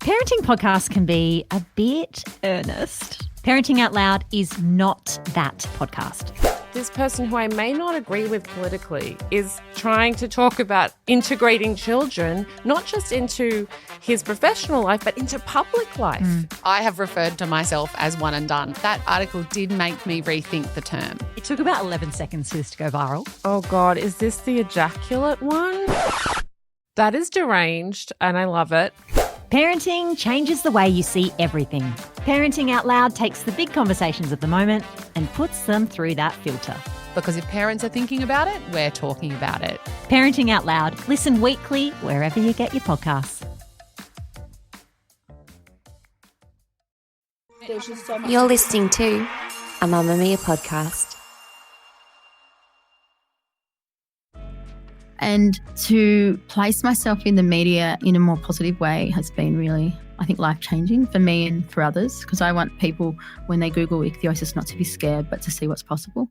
Parenting podcasts can be a bit earnest. Parenting Out Loud is not that podcast. This person who I may not agree with politically is trying to talk about integrating children, not just into his professional life, but into public life. I have referred to myself as one and done. That article did make me rethink the term. It took about 11 seconds for this to go viral. Oh God, is this the ejaculate one? That is deranged and I love it. Parenting changes the way you see everything. Parenting Out Loud takes the big conversations of the moment and puts them through that filter. Because if parents are thinking about it, we're talking about it. Parenting Out Loud. Listen weekly wherever you get your podcasts. You're listening to a Mamma Mia podcast. And to place myself in the media in a more positive way has been really, I think, life-changing for me and for others, because I want people, when they Google ichthyosis, not to be scared, but to see what's possible.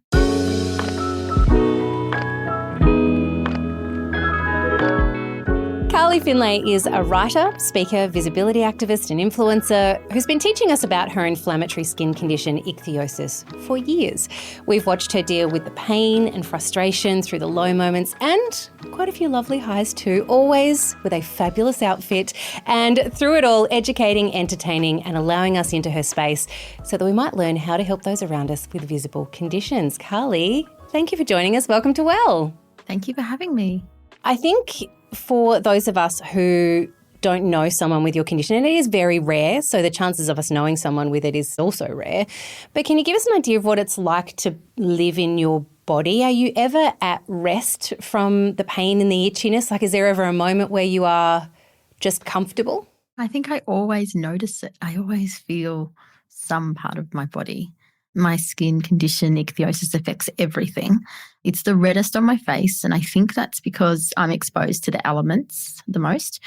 Carly Findlay is a writer, speaker, visibility activist and influencer who's been teaching us about her inflammatory skin condition, ichthyosis, for years. We've watched her deal with the pain and frustration through the low moments and quite a few lovely highs too, always with a fabulous outfit, and through it all, educating, entertaining and allowing us into her space so that we might learn how to help those around us with visible conditions. Carly, thank you for joining us. Welcome to Well. Thank you for having me. I think for those of us who don't know someone with your condition, and it is very rare, so the chances of us knowing someone with it is also rare, but can you give us an idea of what it's like to live in your body? Are you ever at rest from the pain and the itchiness? Like, is there ever a moment where you are just comfortable? I think I always notice it. I always feel some part of my body. My skin condition, ichthyosis, affects everything. It's the reddest on my face, and I think that's because I'm exposed to the elements the most.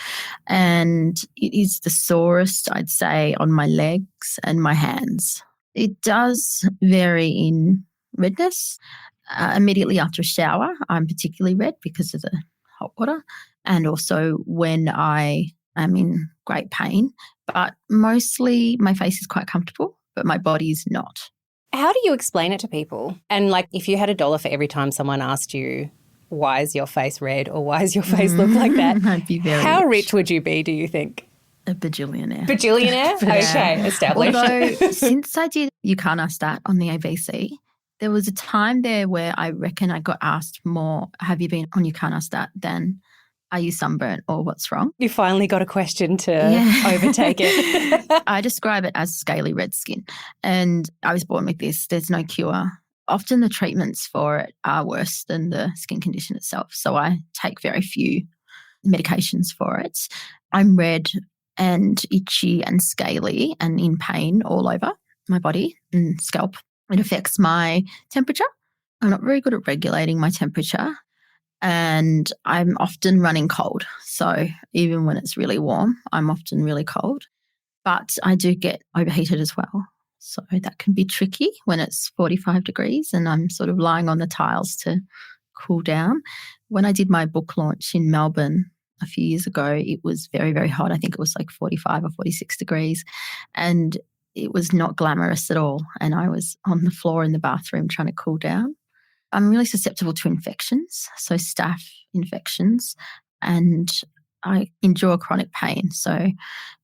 And it is the sorest, I'd say, on my legs and my hands. It does vary in redness. Immediately after a shower, I'm particularly red because of the hot water, and also when I am in great pain. But mostly my face is quite comfortable, but my body is not. How do you explain it to people? And like, if you had $1 for every time someone asked you, why is your face red or why does your face look like that? I'd be very How rich would you be, do you think? A bajillionaire. Bajillionaire? Okay, established. Although since I did Eucarnostat on the ABC, there was a time there where I reckon I got asked more, have you been on Eucarnostat, than are you sunburnt or what's wrong? You finally got a question to overtake it. I describe it as scaly red skin, and I was born with this. There's no cure. Often the treatments for it are worse than the skin condition itself, so I take very few medications for it. I'm red and itchy and scaly and in pain all over my body and scalp. It affects my temperature. I'm not very good at regulating my temperature. And I'm often running cold. So even when it's really warm, I'm often really cold. But I do get overheated as well. So that can be tricky when it's 45 degrees and I'm sort of lying on the tiles to cool down. When I did my book launch in Melbourne a few years ago, it was very, very hot. I think it was like 45 or 46 degrees. And it was not glamorous at all. And I was on the floor in the bathroom trying to cool down. I'm really susceptible to infections, so staph infections, and I endure chronic pain. So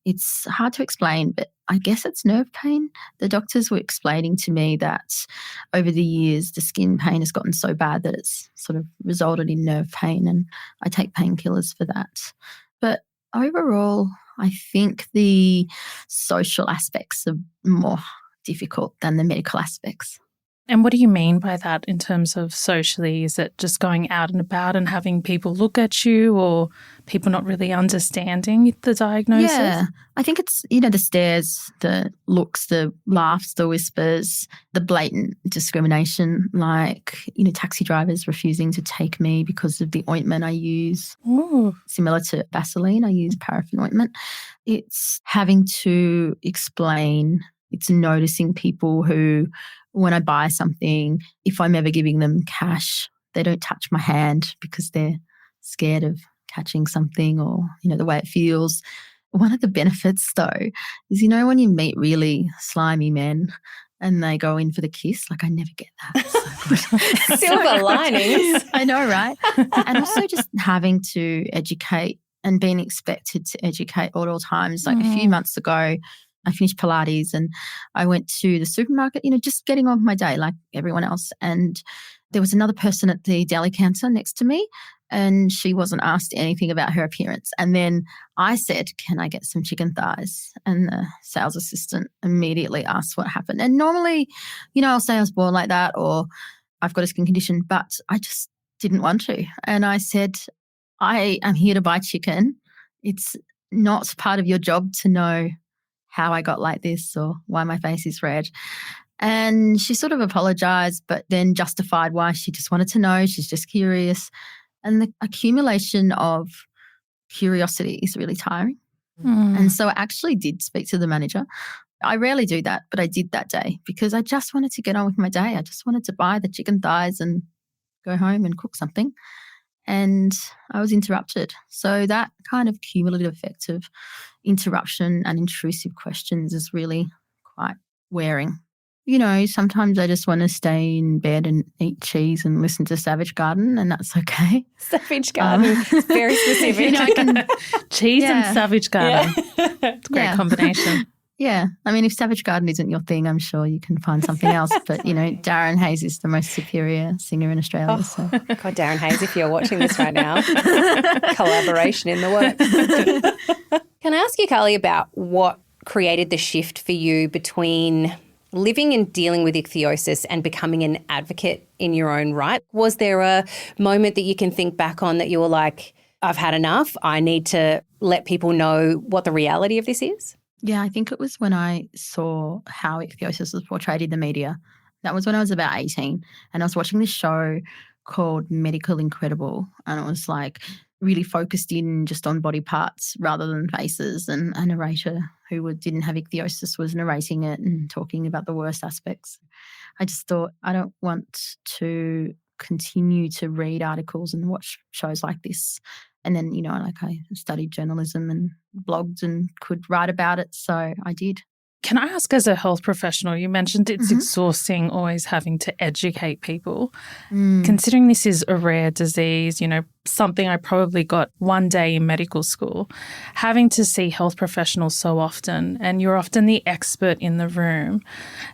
it's hard to explain, but I guess it's nerve pain. The doctors were explaining to me that over the years, the skin pain has gotten so bad that it's sort of resulted in nerve pain, and I take painkillers for that. But overall, I think the social aspects are more difficult than the medical aspects. And what do you mean by that in terms of socially? Is it just going out and about and having people look at you, or people not really understanding the diagnosis? Yeah, I think it's, the stares, the looks, the laughs, the whispers, the blatant discrimination, like, taxi drivers refusing to take me because of the ointment I use. Ooh. Similar to Vaseline, I use paraffin ointment. It's having to explain, it's noticing people who, when I buy something, if I'm ever giving them cash, they don't touch my hand because they're scared of catching something or, the way it feels. one of the benefits though is, when you meet really slimy men and they go in for the kiss, like I never get that. It's so good. Silver linings. I know, right? And also just having to educate and being expected to educate at all times. Like a few months ago, I finished Pilates and I went to the supermarket, just getting on with my day like everyone else. And there was another person at the deli counter next to me and she wasn't asked anything about her appearance. And then I said, "Can I get some chicken thighs?" And the sales assistant immediately asked what happened. And normally, I'll say I was born like that or I've got a skin condition, but I just didn't want to. And I said, "I am here to buy chicken. It's not part of your job to know how I got like this or why my face is red." And she sort of apologized, but then justified why she just wanted to know. She's just curious. And the accumulation of curiosity is really tiring. And so I actually did speak to the manager. I rarely do that, but I did that day because I just wanted to get on with my day. I just wanted to buy the chicken thighs and go home and cook something. And I was interrupted. So that kind of cumulative effect of interruption and intrusive questions is really quite wearing. Sometimes I just want to stay in bed and eat cheese and listen to Savage Garden, and that's okay. Savage Garden. It's very specific. I can, Cheese and Savage Garden. It's a great combination. Yeah. I mean, if Savage Garden isn't your thing, I'm sure you can find something else. But, Darren Hayes is the most superior singer in Australia. So. God, Darren Hayes, if you're watching this right now, collaboration in the works. Can I ask you, Carly, about what created the shift for you between living and dealing with ichthyosis and becoming an advocate in your own right? Was there a moment that you can think back on that you were like, I've had enough, I need to let people know what the reality of this is? Yeah, I think it was when I saw how ichthyosis was portrayed in the media. That was when I was about 18 and I was watching this show called Medical Incredible, and it was like really focused in just on body parts rather than faces, and a narrator who didn't have ichthyosis was narrating it and talking about the worst aspects. I just thought, I don't want to continue to read articles and watch shows like this. And then, I studied journalism and blogged and could write about it. So I did. Can I ask, as a health professional, you mentioned it's exhausting always having to educate people. Considering this is a rare disease, something I probably got one day in medical school, having to see health professionals so often, and you're often the expert in the room.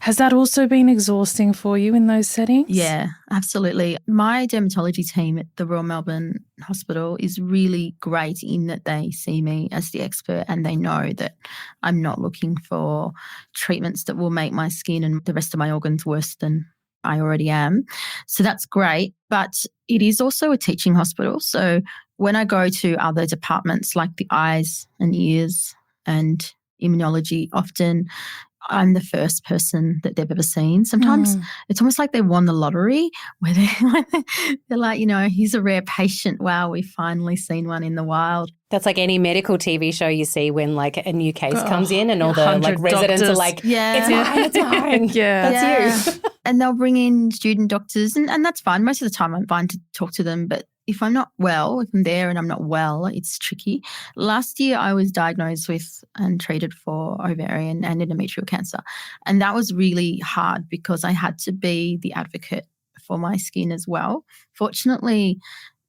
Has that also been exhausting for you in those settings? Yeah, absolutely. My dermatology team at the Royal Melbourne Hospital is really great in that they see me as the expert and they know that I'm not looking for treatments that will make my skin and the rest of my organs worse than I already am. So that's great. But it is also a teaching hospital. So when I go to other departments like the eyes and ears and immunology, often I'm the first person that they've ever seen. Sometimes it's almost like they won the lottery where they're like, here's a rare patient. Wow, we've finally seen one in the wild. That's like any medical TV show you see when like a new case comes in and all the like residents are like, it's mine. That's you. And they'll bring in student doctors and that's fine. Most of the time I'm fine to talk to them, but if I'm not well, if I'm there and I'm not well, it's tricky. Last year I was diagnosed with and treated for ovarian and endometrial cancer. And that was really hard because I had to be the advocate for my skin as well. Fortunately,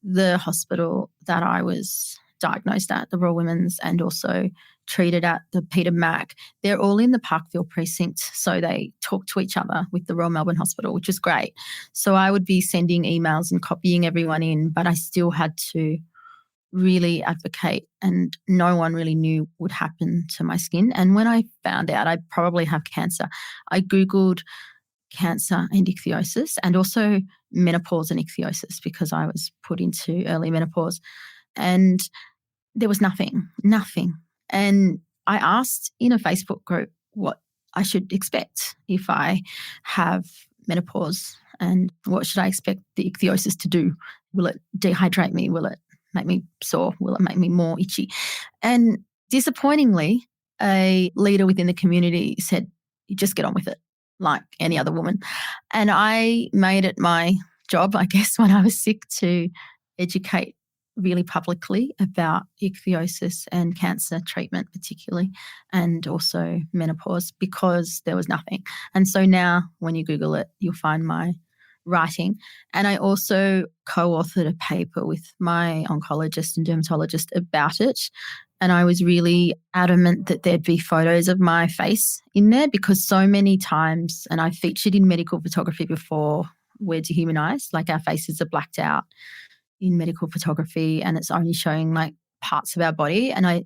the hospital that I was diagnosed at, the Royal Women's, and also treated at the Peter Mac, they're all in the Parkville precinct. So they talk to each other with the Royal Melbourne Hospital, which is great. So I would be sending emails and copying everyone in, but I still had to really advocate and no one really knew what would happen to my skin. And when I found out I probably have cancer, I Googled cancer and ichthyosis and also menopause and ichthyosis because I was put into early menopause. And there was nothing. And I asked in a Facebook group what I should expect if I have menopause and what should I expect the ichthyosis to do? Will it dehydrate me? Will it make me sore? Will it make me more itchy? And disappointingly, a leader within the community said, you just get on with it like any other woman. And I made it my job, I guess, when I was sick to educate really publicly about ichthyosis and cancer treatment particularly, and also menopause, because there was nothing. And so now when you Google it, you'll find my writing. And I also co-authored a paper with my oncologist and dermatologist about it. And I was really adamant that there'd be photos of my face in there, because so many times, and I've featured in medical photography before, we're dehumanized, like our faces are blacked out in medical photography and it's only showing like parts of our body. And I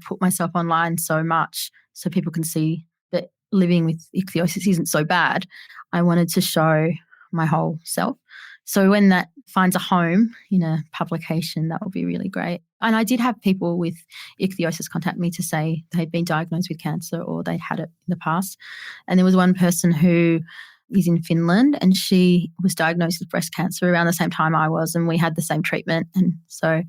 put myself online so much so people can see that living with ichthyosis isn't so bad. I wanted to show my whole self. So when that finds a home in a publication, that will be really great. And I did have people with ichthyosis contact me to say they'd been diagnosed with cancer or they'd had it in the past. And there was one person who is in Finland and she was diagnosed with breast cancer around the same time I was, and we had the same treatment. And so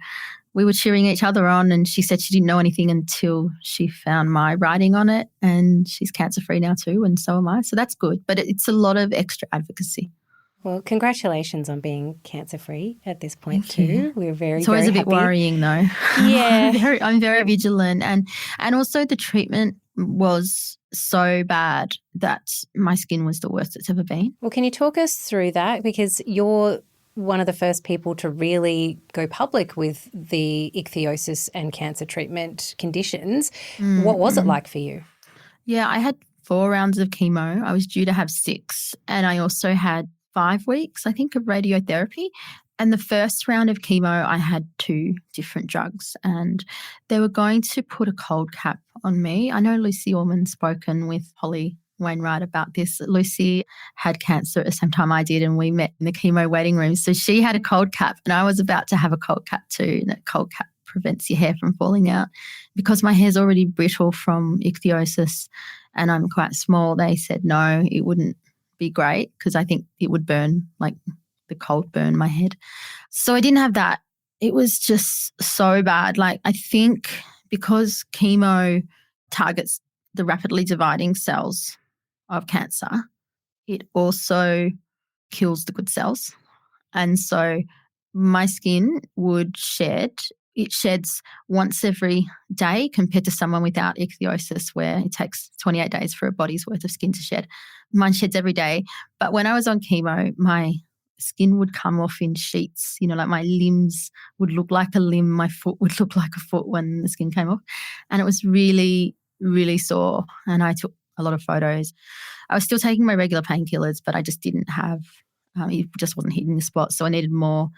we were cheering each other on, and she said she didn't know anything until she found my writing on it, and she's cancer-free now too, and so am I. So that's good. But it's a lot of extra advocacy. Well, congratulations on being cancer-free at this point too. We're It's always a bit worrying though. Yeah. I'm very vigilant. And also the treatment was so bad that my skin was the worst it's ever been. Well, can you talk us through that? Because you're one of the first people to really go public with the ichthyosis and cancer treatment conditions. What was it like for you? Yeah, I had 4 rounds of chemo. I was due to have 6. And I also had 5 weeks, I think, of radiotherapy. And the first round of chemo, I had 2 different drugs, and they were going to put a cold cap on me. I know Lucy Orman's spoken with Holly Wainwright about this. Lucy had cancer at the same time I did, and we met in the chemo waiting room. So she had a cold cap and I was about to have a cold cap too. And that cold cap prevents your hair from falling out. Because my hair's already brittle from ichthyosis and I'm quite small, they said no, it wouldn't be great because I think it would burn, like the cold burn my head. So I didn't have that. It was just so bad. Like, I think because chemo targets the rapidly dividing cells of cancer, it also kills the good cells. And so my skin would shed. It sheds once every day compared to someone without ichthyosis, where it takes 28 days for a body's worth of skin to shed. Mine sheds every day. But when I was on chemo, my skin would come off in sheets, like my limbs would look like a limb, my foot would look like a foot when the skin came off. And it was really, really sore. And I took a lot of photos. I was still taking my regular painkillers, but I just didn't have, it just wasn't hitting the spot. So I needed more.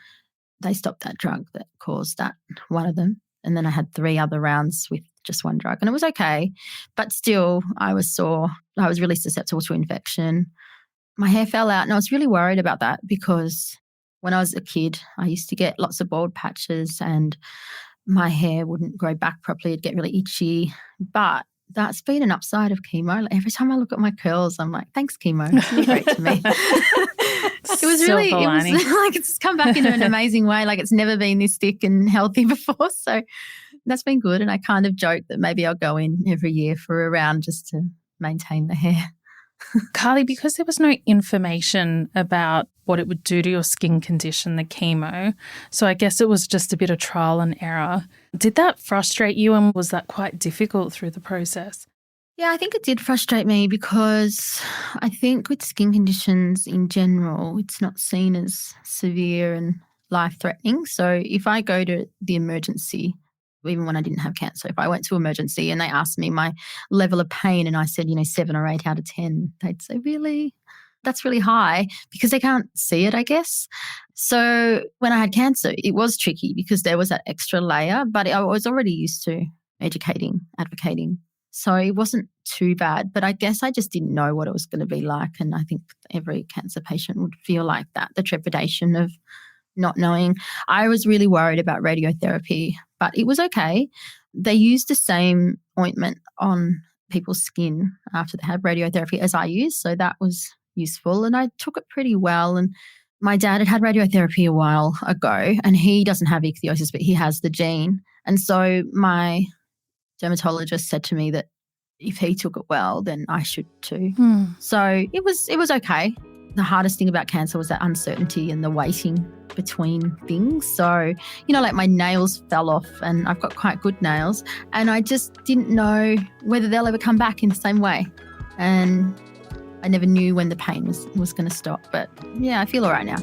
They stopped that drug that caused that, one of them. And then I had 3 other rounds with just one drug. And it was okay. But still, I was sore. I was really susceptible to infection. My hair fell out, and I was really worried about that because when I was a kid, I used to get lots of bald patches and my hair wouldn't grow back properly. It'd get really itchy. But that's been an upside of chemo. Like, every time I look at my curls, I'm like, thanks, chemo. It's really great to me. It was like it's come back in an amazing way. Like, it's never been this thick and healthy before. So that's been good. And I kind of joke that maybe I'll go in every year for a round just to maintain the hair. Carly, because there was no information about what it would do to your skin condition, the chemo, so I guess it was just a bit of trial and error. Did that frustrate you, and was that quite difficult through the process? Yeah, I think it did frustrate me because I think with skin conditions in general, it's not seen as severe and life-threatening. So if I go to the emergency, even when I didn't have cancer, if I went to emergency and they asked me my level of pain and I said, 7 or 8 out of 10, they'd say, really? That's really high, because they can't see it, I guess. So when I had cancer, it was tricky because there was that extra layer, but I was already used to educating, advocating. So it wasn't too bad, but I guess I just didn't know what it was going to be like. And I think every cancer patient would feel like that, the trepidation of not knowing. I was really worried about radiotherapy, but it was okay. They used the same ointment on people's skin after they had radiotherapy as I used, so that was useful, and I took it pretty well. And my dad had radiotherapy a while ago, and he doesn't have ichthyosis, but he has the gene. And so my dermatologist said to me that if he took it well, then I should too. So it was okay. the hardest thing about cancer was that uncertainty and the waiting between things. So, like my nails fell off and I've got quite good nails and I just didn't know whether they'll ever come back in the same way. And I never knew when the pain was going to stop. But yeah, I feel all right now.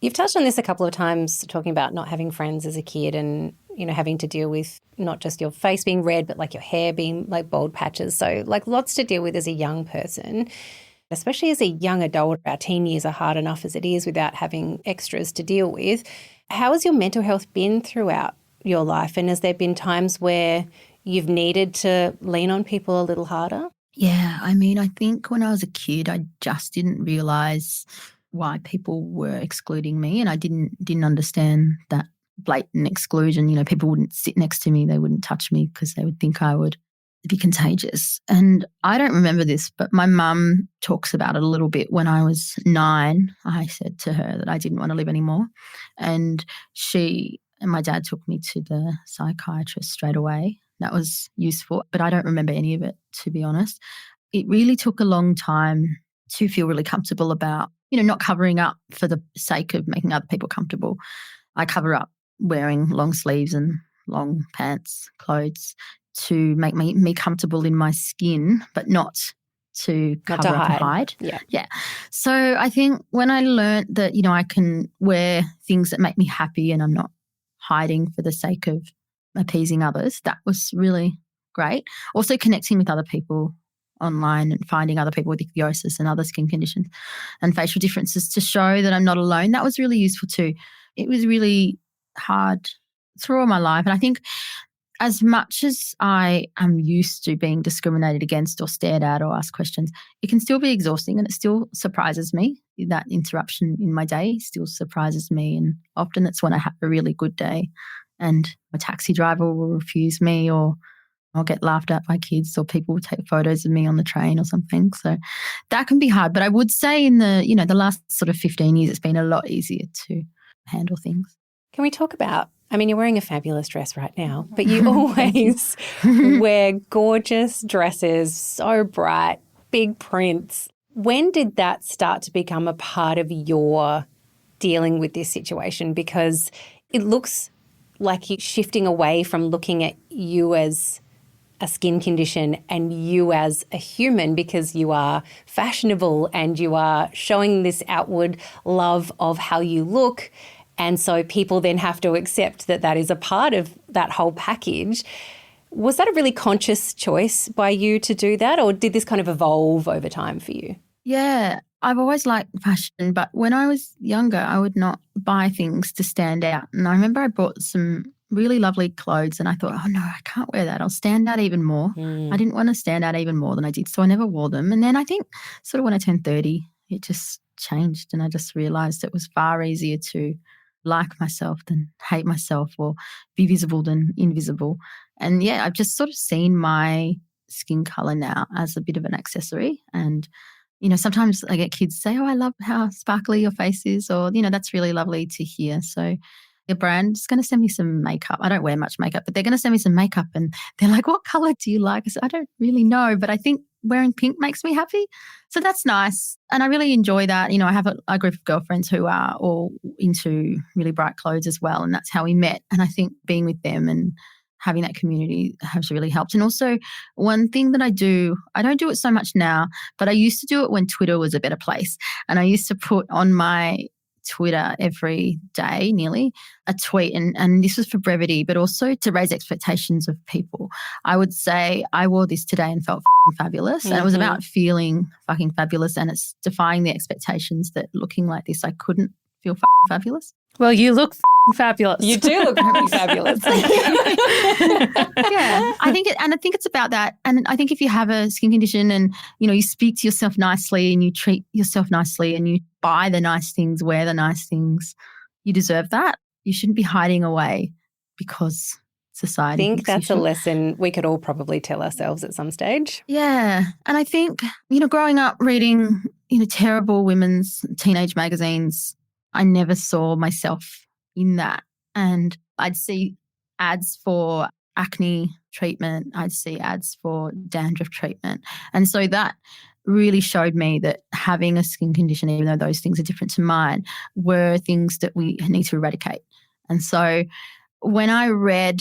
You've touched on this a couple of times, talking about not having friends as a kid and, having to deal with not just your face being red, but like your hair being like bald patches. So like lots to deal with as a young person, especially as a young adult. Our teen years are hard enough as it is without having extras to deal with. How has your mental health been throughout your life? And has there been times where you've needed to lean on people a little harder? Yeah, I think when I was a kid, I just didn't realise why people were excluding me, and I didn't understand that blatant exclusion. People wouldn't sit next to me, they wouldn't touch me because they would think I would be contagious. And I don't remember this, but my mum talks about it a little bit. When I was 9, I said to her that I didn't want to live anymore, and she and my dad took me to the psychiatrist straight away. That was useful, but I don't remember any of it, to be honest. It really took a long time to feel really comfortable about, not covering up for the sake of making other people comfortable. I cover up wearing long sleeves and long pants, clothes to make me comfortable in my skin, but not to cover up and hide. Yeah. So I think when I learned that, I can wear things that make me happy and I'm not hiding for the sake of appeasing others, that was really great. Also connecting with other people online and finding other people with ichthyosis and other skin conditions and facial differences to show that I'm not alone. That was really useful too. It was really hard through all my life. And I think as much as I am used to being discriminated against or stared at or asked questions, it can still be exhausting and it still surprises me. That interruption in my day still surprises me. And often it's when I have a really good day and a taxi driver will refuse me, or I'll get laughed at by kids, or people will take photos of me on the train or something. So that can be hard. But I would say in the last sort of 15 years, it's been a lot easier to handle things. Can we talk about, you're wearing a fabulous dress right now, but you always wear gorgeous dresses, so bright, big prints. When did that start to become a part of your dealing with this situation? Because it looks like you're shifting away from looking at you as a skin condition and you as a human, because you are fashionable and you are showing this outward love of how you look. And so people then have to accept that that is a part of that whole package. Was that a really conscious choice by you to do that, or did this kind of evolve over time for you? Yeah, I've always liked fashion, but when I was younger, I would not buy things to stand out. And I remember I bought some really lovely clothes and I thought, oh no, I can't wear that. I'll stand out even more. I didn't want to stand out even more than I did, so I never wore them. And then I think sort of when I turned 30, it just changed and I just realised it was far easier to like myself than hate myself, or be visible than invisible. And yeah, I've just sort of seen my skin colour now as a bit of an accessory. And sometimes I get kids say, oh, I love how sparkly your face is, or, that's really lovely to hear. So the brand's going to send me some makeup. I don't wear much makeup, but they're going to send me some makeup and they're like, what colour do you like? I said, I don't really know, but I think wearing pink makes me happy. So that's nice. And I really enjoy that. I have a group of girlfriends who are all into really bright clothes as well. And that's how we met. And I think being with them and having that community has really helped. And also one thing that I don't do it so much now, but I used to do it when Twitter was a better place. And I used to put on my Twitter every day, nearly, a tweet. And this was for brevity, but also to raise expectations of people. I would say, I wore this today and felt fabulous. And it was about feeling fucking fabulous. And it's defying the expectations that looking like this, I couldn't feel fabulous. Well, you look fabulous. You do look fabulous. Yeah, I think it's about that. And I think if you have a skin condition and, you speak to yourself nicely and you treat yourself nicely and you buy the nice things, wear the nice things, you deserve that. You shouldn't be hiding away because society. I think that's a lesson we could all probably tell ourselves at some stage. Yeah. And I think, growing up reading, terrible women's teenage magazines, I never saw myself in that. And I'd see ads for acne treatment. I'd see ads for dandruff treatment. And so that really showed me that having a skin condition, even though those things are different to mine, were things that we need to eradicate. And so when I read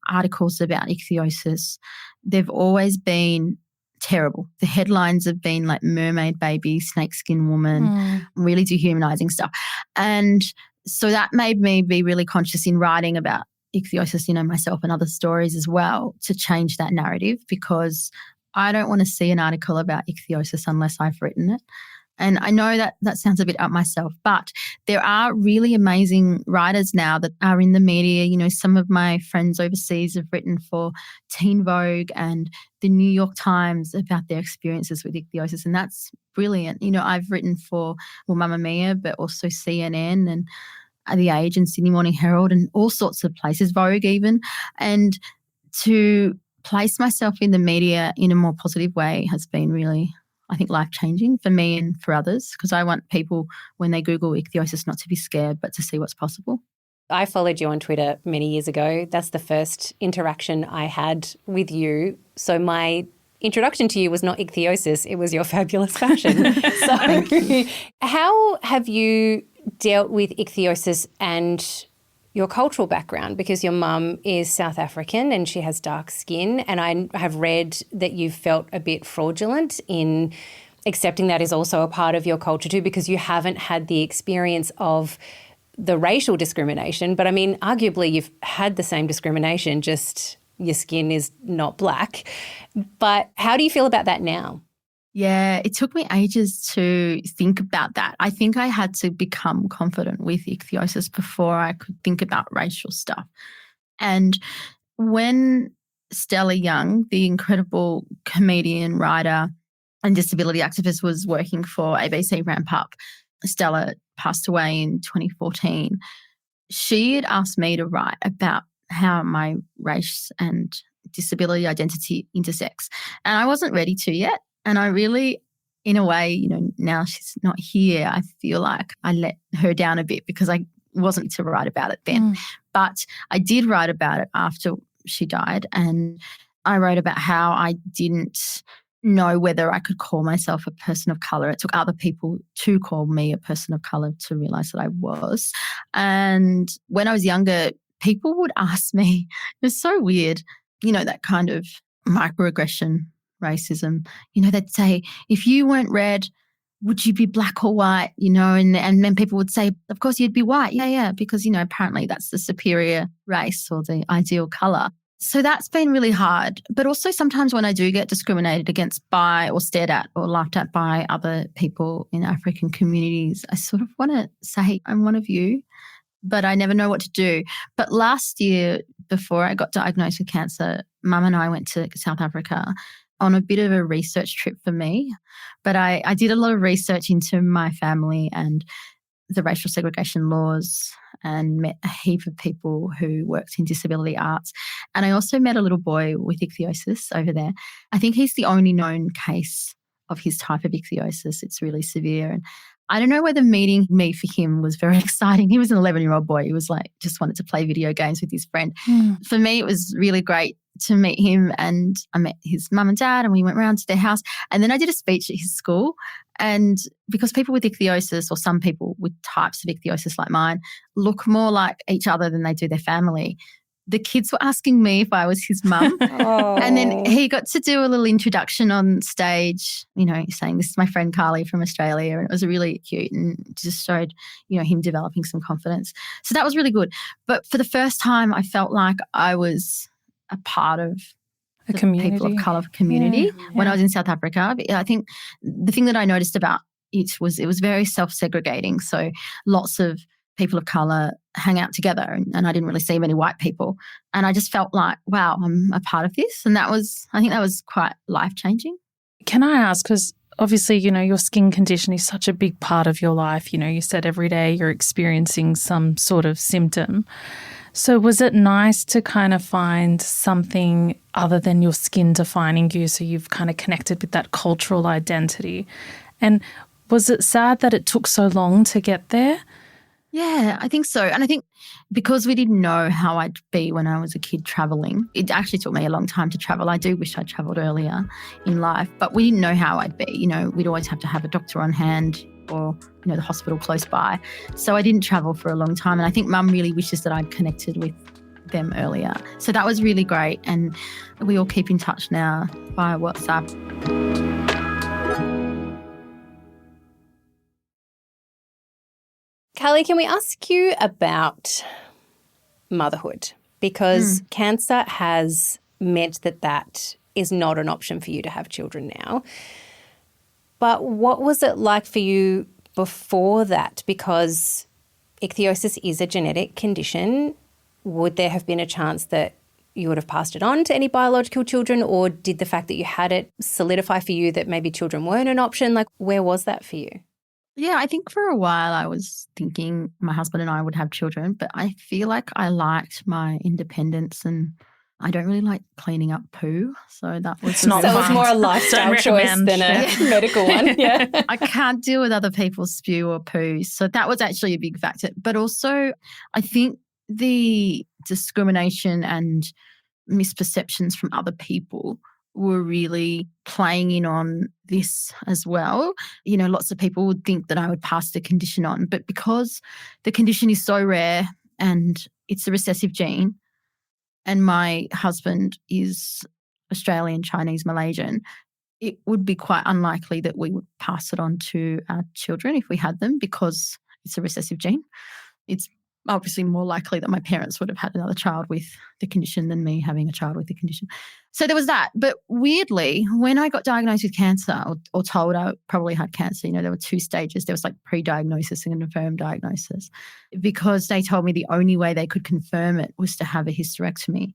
articles about ichthyosis, they've always been terrible. The headlines have been like mermaid baby, snakeskin woman, really dehumanizing stuff. And so that made me be really conscious in writing about ichthyosis, myself and other stories as well, to change that narrative, because I don't want to see an article about ichthyosis unless I've written it. And I know that sounds a bit up myself, but there are really amazing writers now that are in the media. Some of my friends overseas have written for Teen Vogue and the New York Times about their experiences with ichthyosis, and that's brilliant. I've written for, Mamma Mia, but also CNN and The Age and Sydney Morning Herald and all sorts of places, Vogue even. And to place myself in the media in a more positive way has been really, I think, life-changing for me and for others, because I want people, when they Google ichthyosis, not to be scared, but to see what's possible. I followed you on Twitter many years ago. That's the first interaction I had with you. So my introduction to you was not ichthyosis, it was your fabulous fashion. So how have you dealt with ichthyosis and your cultural background? Because your mum is South African and she has dark skin, and I have read that you've felt a bit fraudulent in accepting that is also a part of your culture too, because you haven't had the experience of the racial discrimination. But I mean, arguably you've had the same discrimination, just your skin is not black. But how do you feel about that now? Yeah, it took me ages to think about that. I think I had to become confident with ichthyosis before I could think about racial stuff. And when Stella Young, the incredible comedian, writer and disability activist, was working for ABC Ramp Up, Stella passed away in 2014. She had asked me to write about how my race and disability identity intersects. And I wasn't ready to yet. And I really, in a way, now she's not here, I feel like I let her down a bit because I wasn't to write about it then. But I did write about it after she died. And I wrote about how I didn't know whether I could call myself a person of colour. It took other people to call me a person of colour to realise that I was. And when I was younger, people would ask me, it was so weird, that kind of microaggression racism. They'd say, if you weren't red, would you be black or white? And then people would say, of course you'd be white. Yeah, because, apparently that's the superior race or the ideal colour. So that's been really hard. But also sometimes when I do get discriminated against by or stared at or laughed at by other people in African communities, I sort of want to say, I'm one of you, but I never know what to do. But last year, before I got diagnosed with cancer, Mum and I went to South Africa on a bit of a research trip for me. But I did a lot of research into my family and the racial segregation laws and met a heap of people who worked in disability arts. And I also met a little boy with ichthyosis over there. I think he's the only known case of his type of ichthyosis. It's really severe. And I don't know whether meeting me for him was very exciting. He was an 11-year-old boy. He was like, just wanted to play video games with his friend. For me, it was really great to meet him, and I met his mum and dad and we went round to their house. And then I did a speech at his school. And because people with ichthyosis, or some people with types of ichthyosis like mine, look more like each other than they do their family, the kids were asking me if I was his mum. And then he got to do a little introduction on stage, saying, this is my friend Carly from Australia. And it was really cute and just showed, him developing some confidence. So that was really good. But for the first time, I felt like I was a part of a community, people of colour community when I was in South Africa. I think the thing that I noticed about it was very self-segregating. So lots of people of colour hang out together and I didn't really see many white people. And I just felt like, wow, I'm a part of this. And I think that was quite life-changing. Can I ask, because obviously, your skin condition is such a big part of your life. You said every day you're experiencing some sort of symptom. So was it nice to kind of find something other than your skin defining you, so you've kind of connected with that cultural identity? And was it sad that it took so long to get there? Yeah, I think so. And I think because we didn't know how I'd be when I was a kid traveling, it actually took me a long time to travel. I do wish I'd traveled earlier in life, but we didn't know how I'd be. We'd always have to have a doctor on hand or, the hospital close by. So I didn't travel for a long time. And I think Mum really wishes that I'd connected with them earlier. So that was really great. And we all keep in touch now via WhatsApp. Carly, can we ask you about motherhood? Because cancer has meant that is not an option for you to have children now. But what was it like for you before that? Because ichthyosis is a genetic condition. Would there have been a chance that you would have passed it on to any biological children, or did the fact that you had it solidify for you that maybe children weren't an option? Like, where was that for you? Yeah, I think for a while I was thinking my husband and I would have children, but I feel like I liked my independence and I don't really like cleaning up poo. So that was It's not So it was fun. more a lifestyle Don't choice recommend. than a medical one. Yeah. I can't deal with other people's spew or poo. So that was actually a big factor. But also I think the discrimination and misperceptions from other people were really playing in on this as well. Lots of people would think that I would pass the condition on, but because the condition is so rare and it's a recessive gene, and my husband is Australian, Chinese, Malaysian, it would be quite unlikely that we would pass it on to our children if we had them because it's a recessive gene. It's obviously more likely that my parents would have had another child with the condition than me having a child with the condition. So there was that. But weirdly, when I got diagnosed with cancer or told I probably had cancer, there were 2 stages. There was like pre-diagnosis and confirmed diagnosis, because they told me the only way they could confirm it was to have a hysterectomy.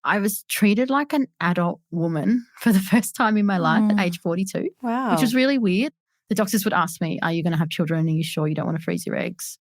I was treated like an adult woman for the first time in my life at age 42, Wow. which was really weird. The doctors would ask me, are you going to have children? Are you sure you don't want to freeze your eggs?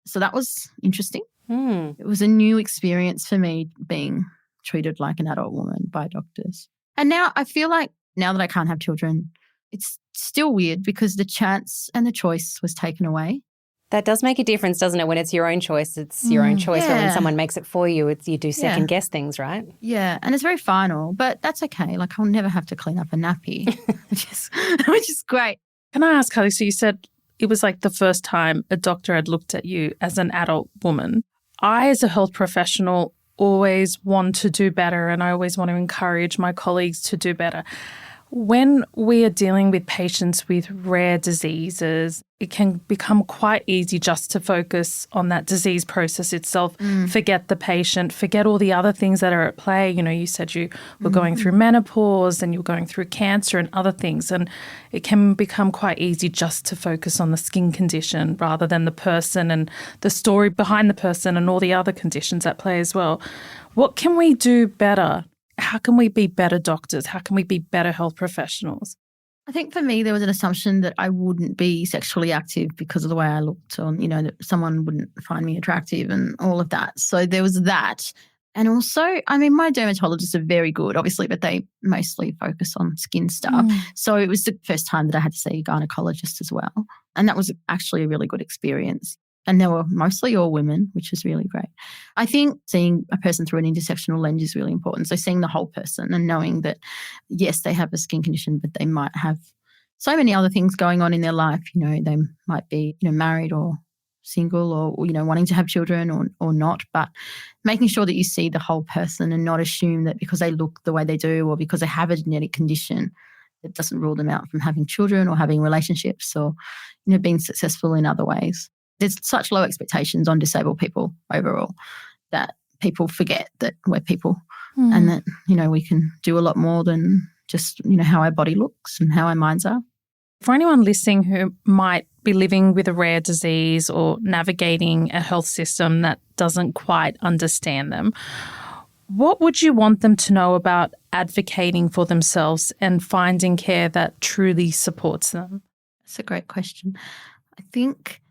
So that was interesting. It was a new experience for me being treated like an adult woman by doctors. And now I feel like now that I can't have children, it's still weird because the chance and the choice was taken away. That does make a difference, doesn't it? When it's your own choice, it's your own choice. Or when Yeah. someone makes it for you, you do second guess things, right? Yeah, and it's very final, but that's okay. Like I'll never have to clean up a nappy, which is great. Can I ask, Carly, so you said it was like the first time a doctor had looked at you as an adult woman. I, as a health professional, always want to do better, and I always want to encourage my colleagues to do better. When we are dealing with patients with rare diseases, it can become quite easy just to focus on that disease process itself, forget the patient, forget all the other things that are at play. You said you were going through menopause and you were going through cancer and other things, and it can become quite easy just to focus on the skin condition rather than the person and the story behind the person and all the other conditions at play as well. What can we do better? How can we be better doctors? How can we be better health professionals? I think for me, there was an assumption that I wouldn't be sexually active because of the way I looked, or, that someone wouldn't find me attractive and all of that. So there was that. And also, my dermatologists are very good, obviously, but they mostly focus on skin stuff. So it was the first time that I had to see a gynecologist as well. And that was actually a really good experience. And they were mostly all women, which is really great. I think seeing a person through an intersectional lens is really important. So seeing the whole person and knowing that, yes, they have a skin condition, but they might have so many other things going on in their life. They might be, married or single or wanting to have children or not, but making sure that you see the whole person and not assume that because they look the way they do or because they have a genetic condition, it doesn't rule them out from having children or having relationships or, being successful in other ways. There's such low expectations on disabled people overall that people forget that we're people and that, we can do a lot more than just, how our body looks and how our minds are. For anyone listening who might be living with a rare disease or navigating a health system that doesn't quite understand them, what would you want them to know about advocating for themselves and finding care that truly supports them? That's a great question. I think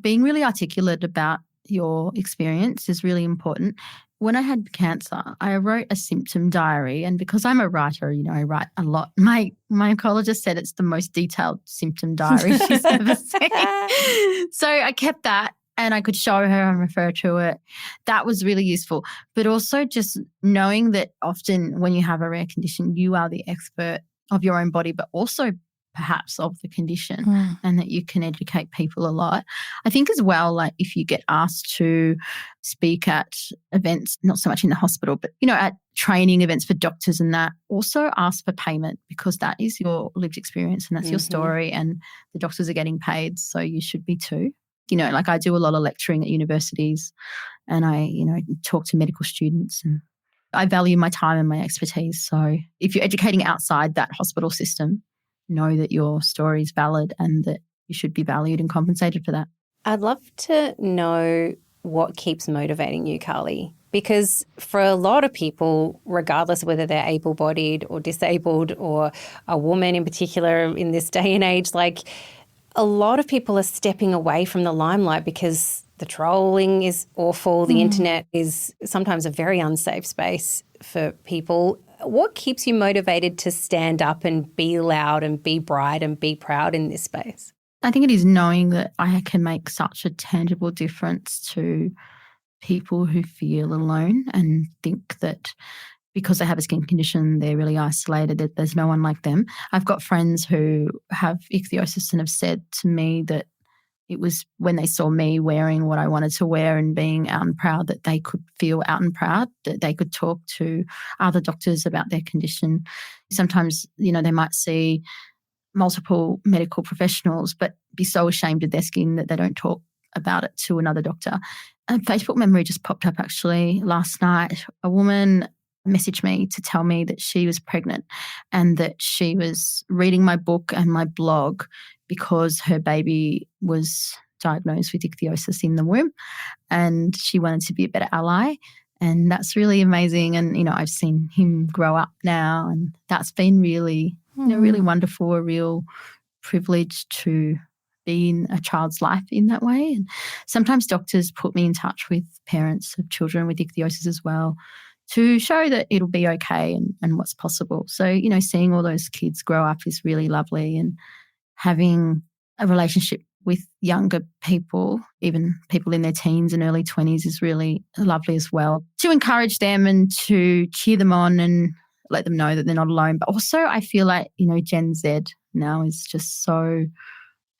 being really articulate about your experience is really important. When I had cancer, I wrote a symptom diary, and because I'm a writer, I write a lot. My oncologist said it's the most detailed symptom diary she's ever seen. So I kept that, and I could show her and refer to it. That was really useful. But also just knowing that often when you have a rare condition, you are the expert of your own body, but also perhaps of the condition, and that you can educate people a lot. I think as well, like if you get asked to speak at events, not so much in the hospital, but, you know, at training events for doctors and that, also ask for payment, because that is your lived experience and that's your story, and the doctors are getting paid, so you should be too. You know, like I do a lot of lecturing at universities, and I, you know, talk to medical students, and I value my time and my expertise. So if you're educating outside that hospital system, know that your story is valid and that you should be valued and compensated for that. I'd love to know what keeps motivating you, Carly, because for a lot of people, regardless of whether they're able-bodied or disabled or a woman in particular in this day and age, like a lot of people are stepping away from the limelight because the trolling is awful. The internet is sometimes a very unsafe space for people. What keeps you motivated to stand up and be loud and be bright and be proud in this space? I think it is knowing that I can make such a tangible difference to people who feel alone and think that because they have a skin condition, they're really isolated, that there's no one like them. I've got friends who have ichthyosis and have said to me that it was when they saw me wearing what I wanted to wear and being out and proud that they could feel out and proud, that they could talk to other doctors about their condition. Sometimes, you know, they might see multiple medical professionals but be so ashamed of their skin that they don't talk about it to another doctor. A Facebook memory just popped up actually last night. A woman messaged me to tell me that she was pregnant and that she was reading my book and my blog because her baby was diagnosed with ichthyosis in the womb, and she wanted to be a better ally. And that's really amazing. And, you know, I've seen him grow up now, and that's been really, you know, really wonderful, a real privilege to be in a child's life in that way. And sometimes doctors put me in touch with parents of children with ichthyosis as well, to show that it'll be okay and what's possible. So, you know, seeing all those kids grow up is really lovely, and having a relationship with younger people, even people in their teens and early 20s, is really lovely as well. To encourage them and to cheer them on and let them know that they're not alone. But also I feel like, you know, Gen Z now is just so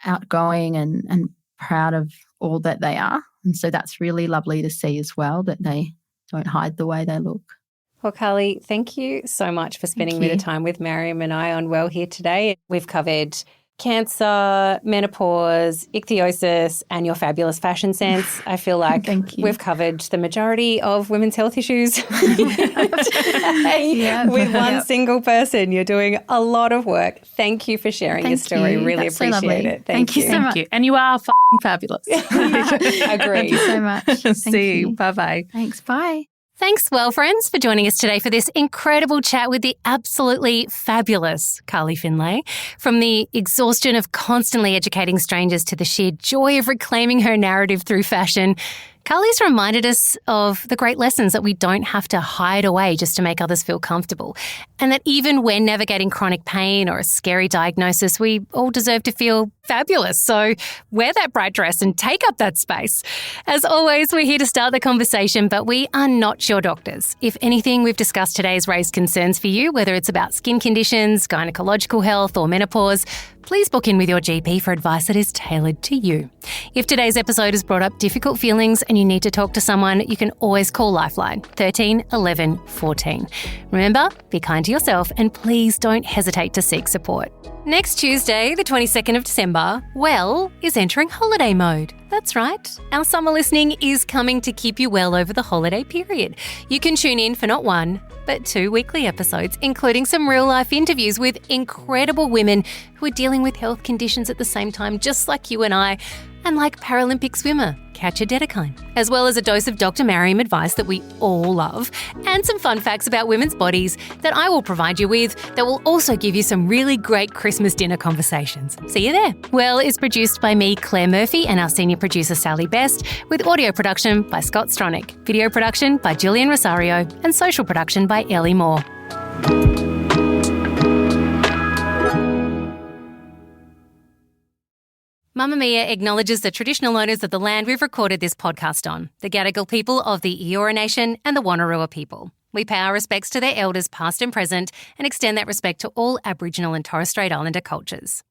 outgoing and proud of all that they are. And so that's really lovely to see as well, that they don't hide the way they look. Well, Carly, thank you so much for spending a bit of time with Mariam and I on Well here today. We've covered cancer, menopause, ichthyosis, and your fabulous fashion sense. I feel like we've covered the majority of women's health issues with one single person. You're doing a lot of work. Thank you for sharing your story. Really That's appreciate it. Thank you so much. Thank you. And you are fabulous. Agree. Thank you so much. See you. Bye-bye. Thanks. Bye. Thanks, Well friends, for joining us today for this incredible chat with the absolutely fabulous Carly Findlay. From the exhaustion of constantly educating strangers to the sheer joy of reclaiming her narrative through fashion, Carly's reminded us of the great lessons that we don't have to hide away just to make others feel comfortable, and that even when navigating chronic pain or a scary diagnosis, we all deserve to feel fabulous. So wear that bright dress and take up that space. As always, we're here to start the conversation, but we are not your doctors. If anything we've discussed today has raised concerns for you, whether it's about skin conditions, gynecological health or menopause, please book in with your GP for advice that is tailored to you. If today's episode has brought up difficult feelings and you need to talk to someone, you can always call Lifeline 13 11 14. Remember, be kind to yourself and please don't hesitate to seek support. Next Tuesday, the 22nd of December, Well is entering holiday mode. That's right. Our summer listening is coming to keep you well over the holiday period. You can tune in for not one, but 2 weekly episodes, including some real-life interviews with incredible women who are dealing with health conditions at the same time, just like you and I, and like Paralympic swimmer Katja Dedekind, as well as a dose of Dr Mariam advice that we all love, and some fun facts about women's bodies that I will provide you with that will also give you some really great Christmas dinner conversations. See you there. Well is produced by me, Claire Murphy, and our senior producer, Sally Best, with audio production by Scott Stronach, video production by Julian Rosario, and social production by Ellie Moore. Mamma Mia acknowledges the traditional owners of the land we've recorded this podcast on, the Gadigal people of the Eora Nation and the Wonnarua people. We pay our respects to their elders past and present and extend that respect to all Aboriginal and Torres Strait Islander cultures.